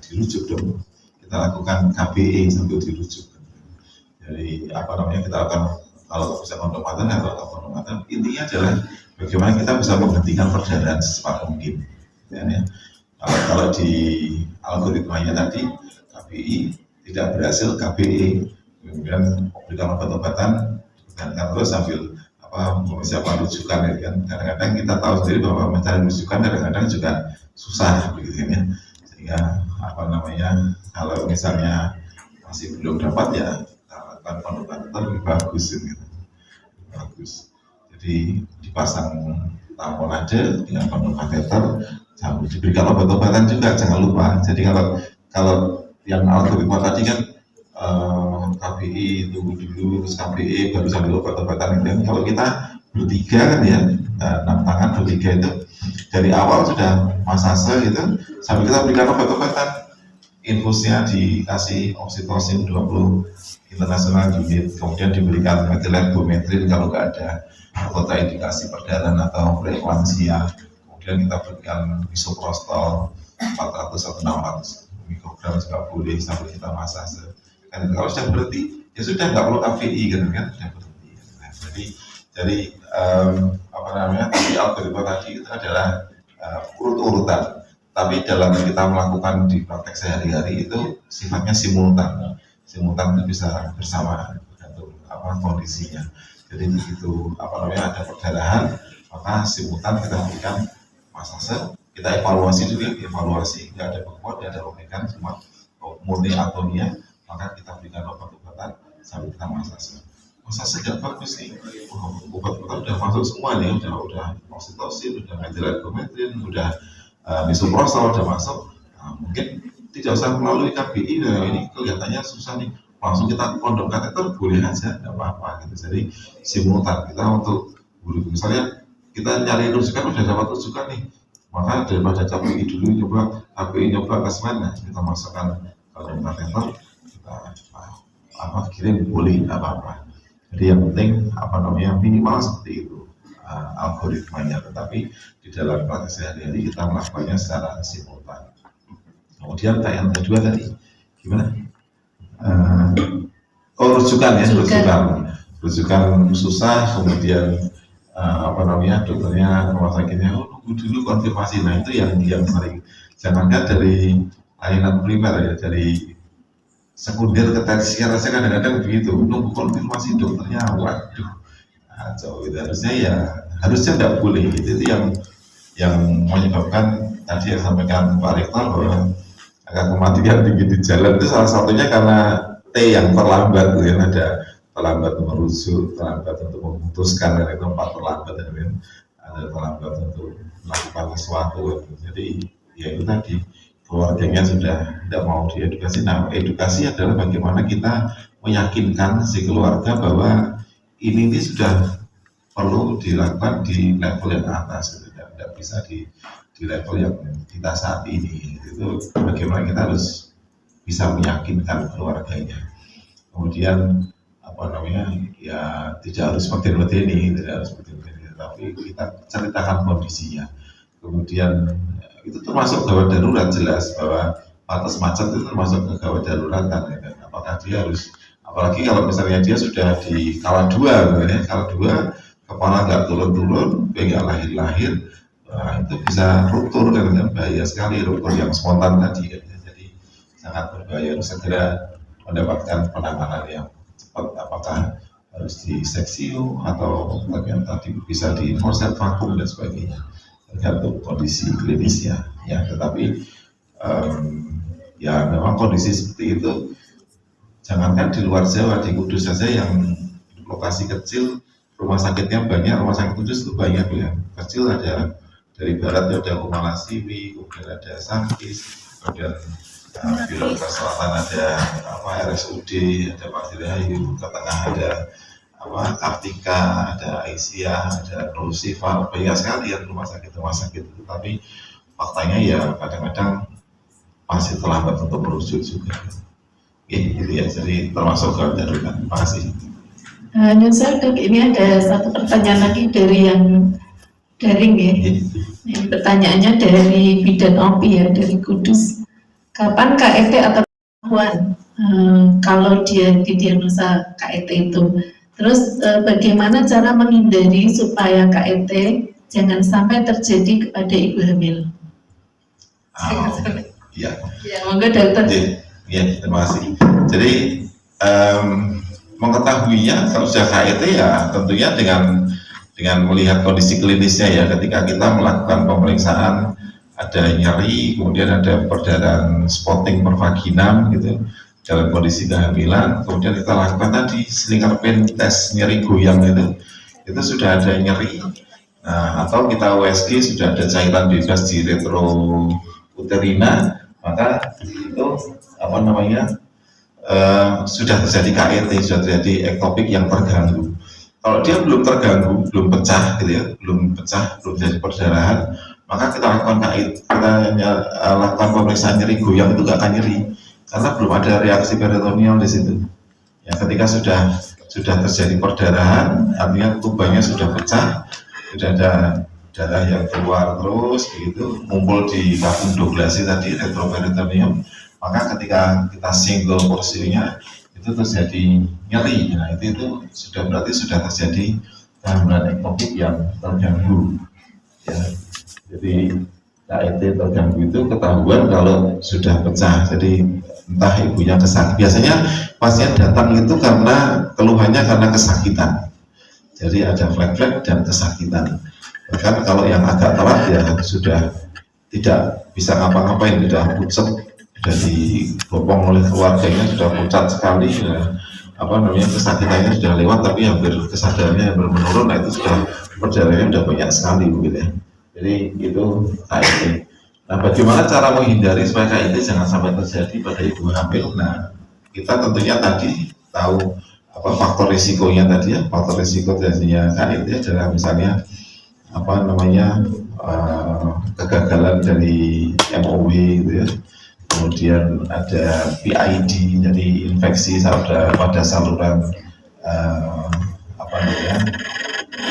dirujuk dong. Kita lakukan KBE sambil dirujuk. Jadi kita lakukan kalau bisa pengobatan atau pengobatan, intinya adalah bagaimana kita bisa menghentikan perdarahan secepat mungkin. Ya. Kalau di algoritmanya tadi KBI tidak berhasil, KBE, kemudian berikan obat-obatan dan terus sambil mempersiapkan rujukan, ya kan. Kadang-kadang kita tahu sendiri bahwa mencari rujukan kadang-kadang juga susah, begitu ya. Sehingga kalau misalnya masih belum dapat, ya lakukan pengobatan lebih bagus, gitu. Bagus. Jadi dipasang tamponade dengan penuh kateter, diberikan obat-obatan juga, jangan lupa. Jadi kalau yang algoritma tadi kan KBI tunggu dulu, terus KBE baru sambil obat-obatan itu. Kalau kita bertiga kan ya, 6 tangan bertiga itu dari awal sudah masase gitu, sambil kita berikan obat-obatan, infusnya dikasih oksitosin 20 internasional unit, kemudian diberikan metilendometrin kalau nggak ada kontraindikasi perdarahan atau preeklamsia, kemudian kita berikan misoprostol 400 atau 600 mikrogram juga boleh sambil kita masase. Kan kalau sudah berhenti, ya sudah nggak perlu KBI gitu kan, sudah berhenti. Nah, jadi tapi algoritma tadi itu adalah urut-urutan. Tapi dalam kita melakukan di praktek sehari-hari itu sifatnya simultan. Simultan itu bisa bersamaan tergantung kondisinya. Jadi begitu ada perdarahan, maka simultan kita berikan masase, kita evaluasi juga, nggak ada bekuan, nggak ada robekan, cuma murni atonia, maka kita berikan obat-obatan sambil kita masase. Masase nggak bagus nih, obat-obatan udah masuk semua nih, udah oksitosin, udah metilendometrin, udah misoprostol udah masuk, mungkin tidak usah melalui KBI. Ini kelihatannya susah nih, langsung kita kondom kateter boleh aja, nggak apa-apa gitu. Jadi simultan kita untuk misalnya kita nyari rujukan, udah dapat rujukan nih, maka daripada KBI dulu coba ke mana, kita masukkan kondom kateter, kita kirim boleh, nggak apa-apa. Jadi yang penting minimal seperti itu algoritmanya, tetapi di dalam praktek sehari-hari kita melakukannya secara simultan. Kemudian yang kedua tadi gimana? Rujukan ya, rujukan susah, kemudian dokternya, rumah sakitnya nunggu dulu konfirmasi. Nah itu yang sering, jangankan dari layanan primer ya, dari sekunder ke tersier aja kadang-kadang begitu, nunggu konfirmasi dokternya, waduh, jauh itu harusnya nggak boleh. Itu yang menyebabkan tadi yang sampaikan Pak Rektor bahwa angka kematian tinggi di jalan itu salah satunya karena T yang terlambat, ya, ada terlambat merujuk, terlambat untuk memutuskan, dan itu 4 terlambat, ya, ada terlambat untuk melakukan sesuatu. Jadi ya itu tadi, keluarganya sudah tidak mau diedukasi. Nah, edukasi adalah bagaimana kita meyakinkan si keluarga bahwa ini sudah perlu dilakukan di level yang atas, tidak bisa di level yang kita saat ini. Itu bagaimana kita harus bisa meyakinkan keluarganya. Kemudian ya tidak harus seperti ini, tapi kita ceritakan kondisinya. Kemudian itu termasuk gawat darurat, jelas bahwa batas macet itu termasuk gawat darurat kan. Apakah dia harus, apalagi kalau misalnya dia sudah di kala 2, kepala nggak turun-turun, nggak lahir-lahir, nah, itu bisa ruptur, kan bahaya sekali, ruptur yang spontan tadi, kan. Jadi sangat berbahaya, harus segera mendapatkan penanganan yang cepat, apakah harus di seksio atau bagian tadi bisa di korset vakum dan sebagainya, tergantung kondisi klinisnya ya. Tetapi ya memang kondisi seperti itu, jangankan di luar Jawa, di Kudus saja yang lokasi kecil, rumah sakitnya banyak, rumah sakit Kudus itu banyak ya. Kecil ada dari barat ada Kumala Siwi, kemudian ada Sankis, kemudian di selatan ada RSUD, ada Pak Dirayu, ke tengah ada Kartika, ada Aisyah, ada Nur Sifa, banyak sekali ya rumah sakit itu. Tapi faktanya ya kadang-kadang masih terlambat untuk merujuk juga. Gitu ya, jadi termasuk gawat darurat. Terima kasih. Nusal, Dok, ini ada satu pertanyaan lagi dari yang daring ya. Pertanyaannya dari Bidan Opi ya, dari Kudus. kapan KET atau kemampuan kalau dia didiagnosa KET itu. Terus bagaimana cara menghindari supaya KET jangan sampai terjadi kepada ibu hamil. Iya. Ya, monggo dokter. Iya, terima kasih. Jadi mengetahuinya kalau sudah KET ya tentunya dengan melihat kondisi klinisnya ya, ketika kita melakukan pemeriksaan ada nyeri, kemudian ada perdarahan spotting per vaginam gitu dalam kondisi kehamilan, kemudian kita lakukan tadi Slinger pain test nyeri goyang itu sudah ada nyeri, nah, atau kita USG sudah ada cairan bebas di retrouterina, maka itu apa namanya sudah terjadi KET, sudah terjadi ektopik yang terganggu. Kalau dia belum terganggu, belum pecah gitu ya, belum jadi perdarahan, maka kita lakukan KET, kita lakukan pemeriksaan nyeri goyang itu nggak akan nyeri karena belum ada reaksi peritoneal di situ. Ya, ketika sudah terjadi perdarahan, artinya tubanya sudah pecah, sudah ada darah yang keluar terus begitu, ngumpul di tabung douglasi tadi retroperitoneum, maka ketika kita single porsinya itu terjadi nyeri. Nah, itu sudah berarti sudah terjadi kehamilan ektopik yang terganggu. Ya, jadi KET terganggu itu ketahuan kalau sudah pecah. Jadi entah ibunya kesakitan. Biasanya pasien datang itu karena keluhannya karena kesakitan. Jadi ada flek-flek dan kesakitan. Bahkan kalau yang agak telat ya sudah tidak bisa ngapa-ngapain, sudah pucat, sudah dibopong oleh keluarganya, sudah pucat sekali, ya, kesakitannya sudah lewat, tapi hampir kesadarannya hampir menurun. Nah, itu sudah perjalanannya sudah banyak sekali begitu ya. Jadi itu KET. Nah, bagaimana cara menghindari supaya KET jangan sampai terjadi pada ibu hamil? Nah, kita tentunya tadi tahu apa faktor risikonya tadi ya. Faktor risiko terjadinya KET adalah misalnya kegagalan dari MOW gitu ya. Kemudian ada PID, jadi infeksi pada saluran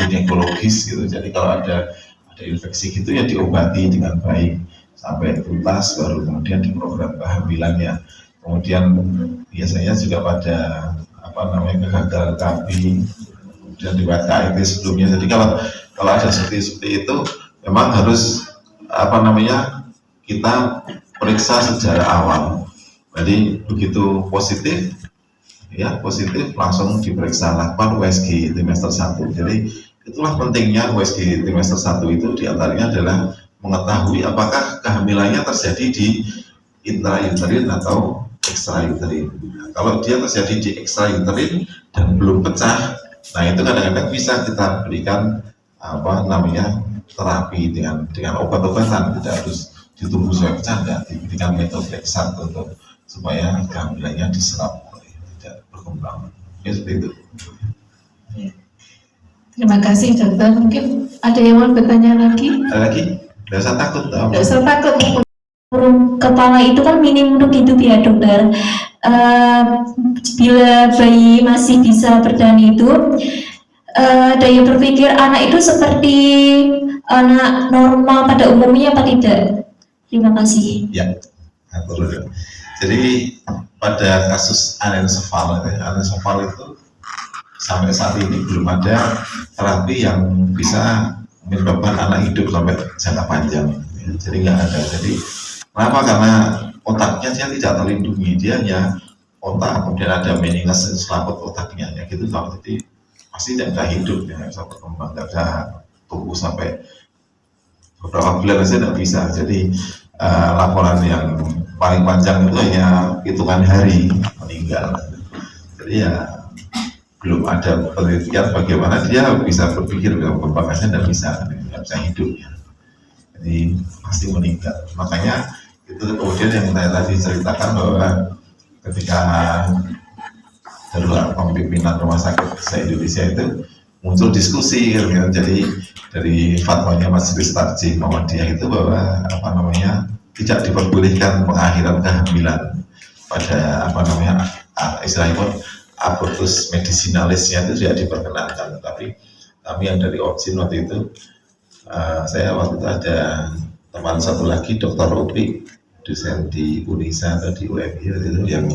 ginekologis gitu. Jadi kalau ada infeksi gitu ya diobati dengan baik sampai tuntas, baru kemudian diprogram kehamilannya. Kemudian biasanya juga pada kegagalan KB, kemudian riwayat KET sebelumnya. Jadi kalau ada seperti itu memang harus kita periksa secara awal. Jadi begitu positif langsung diperiksa, lakukan USG trimester 1. Jadi itulah pentingnya USG trimester 1 itu diantaranya adalah mengetahui apakah kehamilannya terjadi di intrauterin atau extrauterin. Nah, kalau dia terjadi di extrauterin dan belum pecah, nah itu kadang-kadang bisa kita berikan terapi dengan obat-obatan, tidak harus ditunggu sampai pecah, diberikan metoflexat untuk supaya kehamilannya diserap, tidak berkembang. Ya, seperti itu. Terima kasih dokter. Mungkin ada yang mau bertanya lagi? Ada lagi? Tidak usah takut. Tidak usah takut. Burung kepala itu kan minim untuk hidup ya dokter. Bila bayi masih bisa bertahan hidup, daya berpikir anak itu seperti anak normal pada umumnya apa tidak? Terima kasih. Ya, jadi pada kasus anencephaly itu sampai saat ini belum ada terapi yang bisa menyebabkan anak hidup sampai jangka panjang. Jadi nggak ada. Jadi kenapa? Karena otaknya dia tidak terlindungi, dia hanya otak, kemudian ada meninges selaput otaknya, ya gitu. Jadi pasti tidak hidup, ya nggak bisa berkembang, nggak bisa tumbuh sampai beberapa bulan saja tidak bisa. Jadi laporan yang paling panjang itu hanya hitungan hari meninggal. Jadi ya belum ada penelitian bagaimana dia bisa berpikir, berkembangnya dan nggak bisa hidup ya. Jadi pasti meninggal. Makanya itu kemudian yang saya tadi ceritakan bahwa ketika darurat pemimpinan rumah sakit se-Indonesia itu muncul diskusi gitu. Jadi dari fatwanya Majelis Tarjih Muhammadiyah itu bahwa tidak diperbolehkan pengakhiran kehamilan pada istilahnya abortus medicinalisnya itu tidak diperkenankan. Tapi kami yang dari OJIN waktu itu, saya waktu itu ada teman satu lagi, Dr. Upi, dosen di Unisa atau di UMI itu yang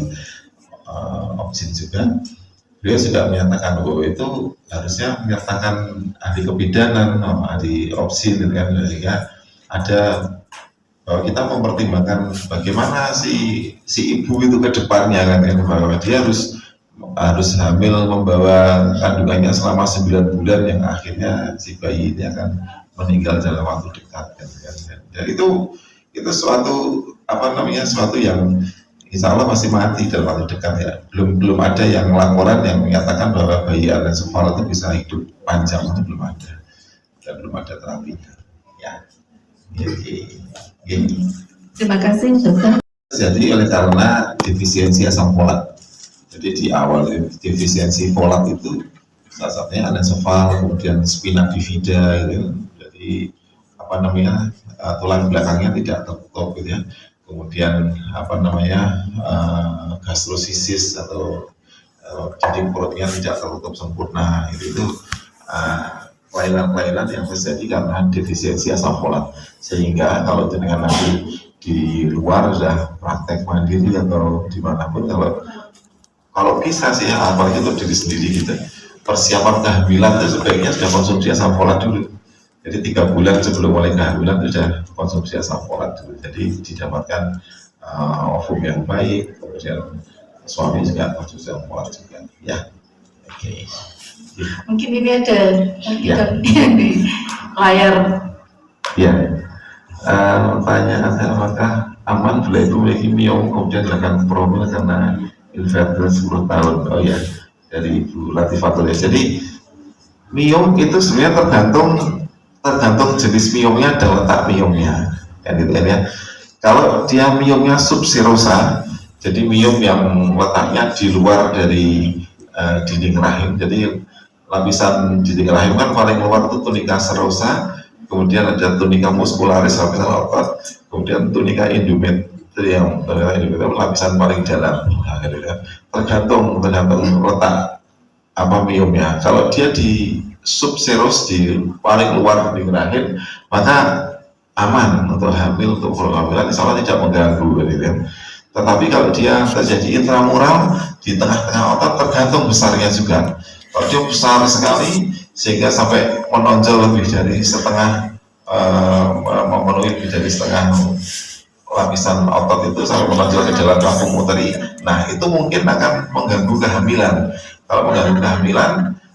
opsin juga, beliau sudah menyatakan bahwa itu harusnya menyertakan ahli kebidanan, ahli opsin gitu kan, sehingga ada bahwa kita mempertimbangkan bagaimana si ibu itu ke depannya kan, bahwa dia harus hamil membawa kandungannya selama 9 bulan yang akhirnya si bayi ini akan meninggal dalam waktu dekat kan. Dan itu suatu suatu yang insya Allah masih mati dalam waktu dekat ya. Belum ada yang laporan yang menyatakan bahwa bayi anencephalos itu bisa hidup panjang, itu belum ada, dan belum ada terapinya ya. Terima kasih dokter. Jadi oleh karena defisiensi asam folat, jadi di awal defisiensi folat itu salah satunya anencephal, kemudian spina bifida gitu. Jadi tulang belakangnya tidak tertutup gitu ya, kemudian gastrosisis atau jadi perutnya tidak tertutup sempurna, itu kelainan-kelainan yang terjadi karena defisiensi asam folat. Sehingga kalau dengan nanti di luar sudah praktek mandiri atau dimanapun, kalau bisa sih apalagi untuk diri sendiri gitu, persiapan kehamilan itu sebaiknya sudah konsumsi asam folat dulu. Jadi 3 bulan sebelum mulai kehamilan sudah konsumsi asam folat dulu, jadi didapatkan ovum yang baik, kemudian suami juga konsumsi asam folat juga ya. Oke. Mungkin ini ada Ya. di layar. Ya. Pertanyaan apakah aman bila ibu memiliki miom kemudian dilakukan promil karena infertil 10 tahun? Oh ya, dari Ibu Latifatul ya. Jadi miom itu sebenarnya tergantung jenis miomnya dan letak miomnya kan gitu kan ya. Kalau dia miomnya subserosa, jadi miom yang letaknya di luar dari dinding rahim, jadi lapisan dinding rahim kan paling luar itu tunika serosa, kemudian ada tunika muscularis lapisan otot, kemudian tunika endometrium lapisan paling dalam. Nah, gitu kan. Tergantung letak miomnya. Kalau dia di subseros, di paling luar dinding rahim, maka aman untuk hamil, untuk kehamilan, insya Allah tidak mengganggu gitu kan. Tetapi kalau dia terjadi intramural di tengah-tengah otot, tergantung besarnya juga. Kalau dia besar sekali sehingga sampai menonjol lebih dari setengah, memenuhi lebih dari setengah lapisan otot itu sampai menonjol ke dalam vakum uteri, nah itu mungkin akan mengganggu kehamilan. Kalau mengganggu kehamilan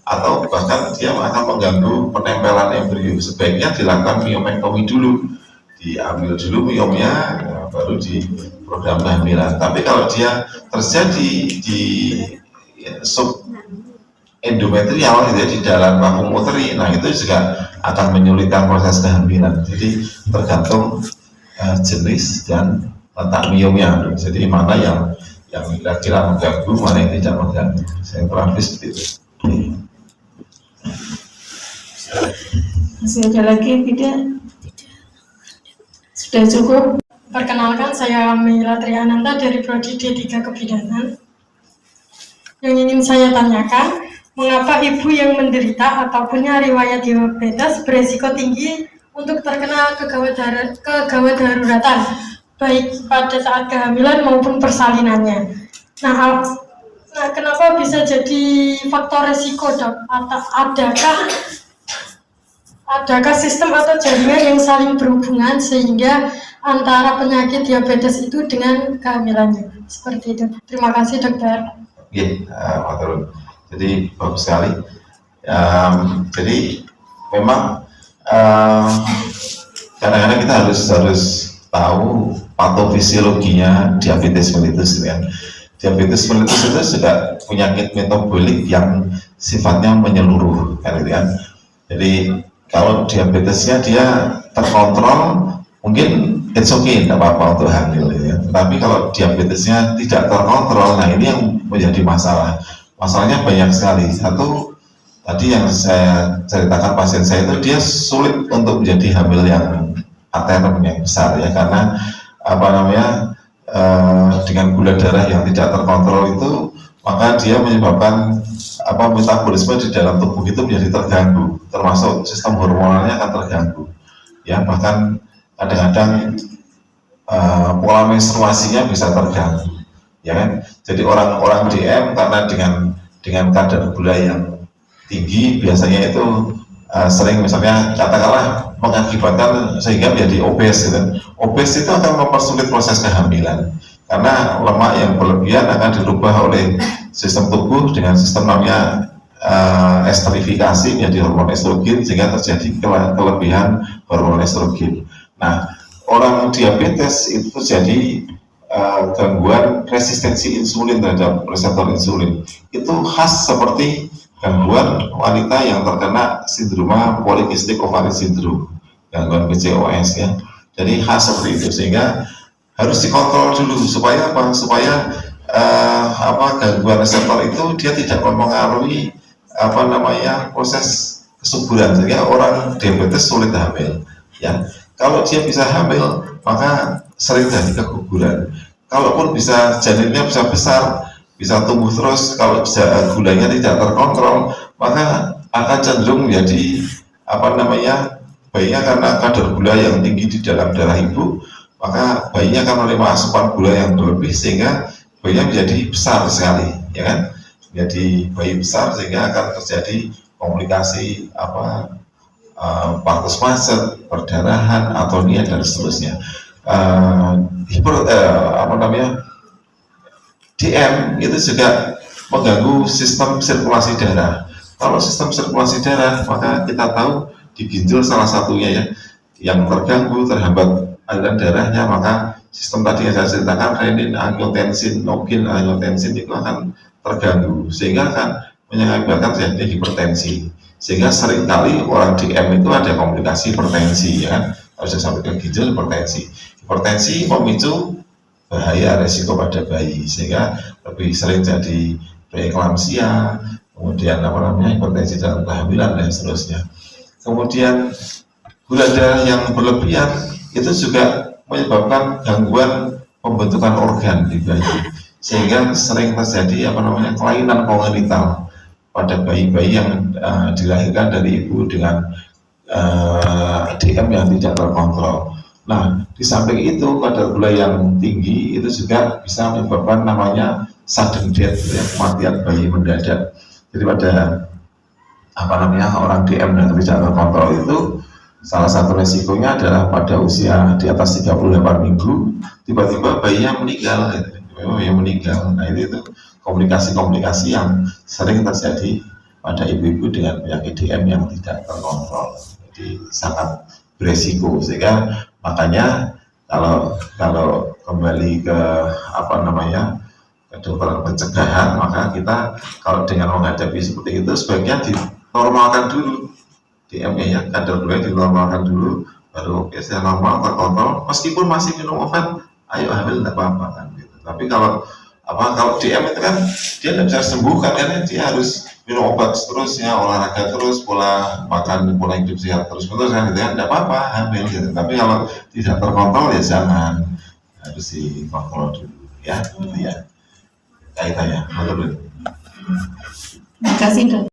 atau bahkan dia akan mengganggu penempelan embrio, sebaiknya dilakukan miomektomi dulu, diambil dulu miomnya, baru di program kehamilan. Tapi kalau dia terjadi di sub endometrial gitu ya, di dalam vakum uteri, nah itu juga akan menyulitkan proses kehamilan. Jadi tergantung jenis dan letak miomnya. Jadi mana yang kira-kira mengganggu, mana yang tidak mengganggu. Saya kurang lebih seperti itu. Masih ada lagi tidak? Sudah cukup. Perkenalkan, saya Mila Triananta dari Prodi D3 Kebidanan. Yang ingin saya tanyakan, mengapa ibu yang menderita atau punya riwayat diabetes beresiko tinggi untuk terkena kegawat daruratan, baik pada saat kehamilan maupun persalinannya? Nah, kenapa bisa jadi faktor resiko, dok? Adakah sistem atau jaringan yang saling berhubungan sehingga antara penyakit diabetes itu dengan kehamilannya? Seperti itu. Terima kasih, dokter. Matur. Jadi bagus sekali. Jadi memang kadang-kadang kita harus tahu patofisiologinya diabetes mellitus kan. Diabetes mellitus itu juga penyakit metabolik yang sifatnya menyeluruh kan, gitu kan. Jadi kalau diabetesnya dia terkontrol, mungkin it's okay, tidak apa-apa untuk hamil ya. Tapi kalau diabetesnya tidak terkontrol, nah ini yang menjadi masalah. Masalahnya banyak sekali. Satu, tadi yang saya ceritakan pasien saya itu dia sulit untuk menjadi hamil yang aterm, yang besar ya, karena dengan gula darah yang tidak terkontrol itu, maka dia menyebabkan metabolisme di dalam tubuh itu menjadi terganggu, termasuk sistem hormonalnya akan terganggu ya. Bahkan kadang-kadang pola menstruasinya bisa terganggu, ya kan? Jadi orang-orang DM karena dengan kadar gula yang tinggi biasanya itu sering misalnya katakanlah mengakibatkan sehingga menjadi obes gitu. Obes itu akan mempersulit proses kehamilan karena lemak yang berlebihan akan dirubah oleh sistem tubuh dengan sistem namanya esterifikasi menjadi hormon estrogen sehingga terjadi kelebihan hormon estrogen. Nah, orang diabetes itu terjadi gangguan resistensi insulin terhadap reseptor insulin. Itu khas seperti gangguan wanita yang terkena sindroma polikistik ovary syndrome, gangguan PCOS ya. Jadi khas seperti itu sehingga harus dikontrol dulu supaya apa? Supaya gangguan reseptor itu dia tidak mempengaruhi proses kesuburan sehingga orang diabetes sulit hamil ya. Kalau dia bisa hamil maka sering jadi keguguran. Kalaupun bisa janinnya bisa besar, bisa tumbuh terus, kalau gulanya tidak terkontrol maka akan cenderung menjadi bayinya karena kadar gula yang tinggi di dalam darah ibu, maka bayinya akan menerima asupan gula yang berlebih sehingga bayinya menjadi besar sekali, ya kan? Menjadi bayi besar sehingga akan terjadi komplikasi partus macet, perdarahan, atonia dan seterusnya. DM itu juga mengganggu sistem sirkulasi darah. Kalau sistem sirkulasi darah, maka kita tahu di ginjal salah satunya ya yang terganggu, terhambat aliran darahnya, maka sistem tadi yang saya ceritakan renin, angiotensin, angiotensin itu akan terganggu sehingga akan menyebabkan terjadinya hipertensi. Sehingga seringkali orang DM itu ada komplikasi hipertensi ya kan, harus sampai ke ginjal hipertensi. Hipertensi memicu bahaya resiko pada bayi sehingga lebih sering jadi preeklamsia, kemudian hipertensi dalam kehamilan dan seterusnya. Kemudian gula darah yang berlebihan itu juga menyebabkan gangguan pembentukan organ di bayi sehingga sering terjadi kelainan kongenital pada bayi-bayi yang dilahirkan dari ibu dengan DM yang tidak terkontrol. Nah, di samping itu kadar gula yang tinggi itu juga bisa menyebabkan namanya sudden death, ya, kematian bayi mendadak. Jadi pada orang DM yang tidak terkontrol itu salah satu resikonya adalah pada usia di atas 38 minggu tiba-tiba bayinya meninggal, Nah itu komplikasi-komplikasi yang sering terjadi pada ibu-ibu dengan penyakit DM yang tidak terkontrol. Jadi sangat beresiko sehingga makanya kalau kembali ke kedokteran pencegahan, maka kita kalau dengan menghadapi seperti itu sebaiknya dinormalkan dulu DM-nya ya, kadar gula dinormalkan dulu, baru saya normal terkontrol, meskipun masih minum obat, ayo hamil tidak apa-apa kan gitu. Tapi kalau DM itu kan dia tidak bisa sembuhkan kan, dia harus minum obat seterusnya, olahraga terus, pola makan, pola hidup sehat terus kan gitu ya, tidak apa-apa hamil gitu. Tapi kalau tidak terkontrol ya jangan, harus dikontrol dulu ya gitu ya kaitannya. Terima kasih dok.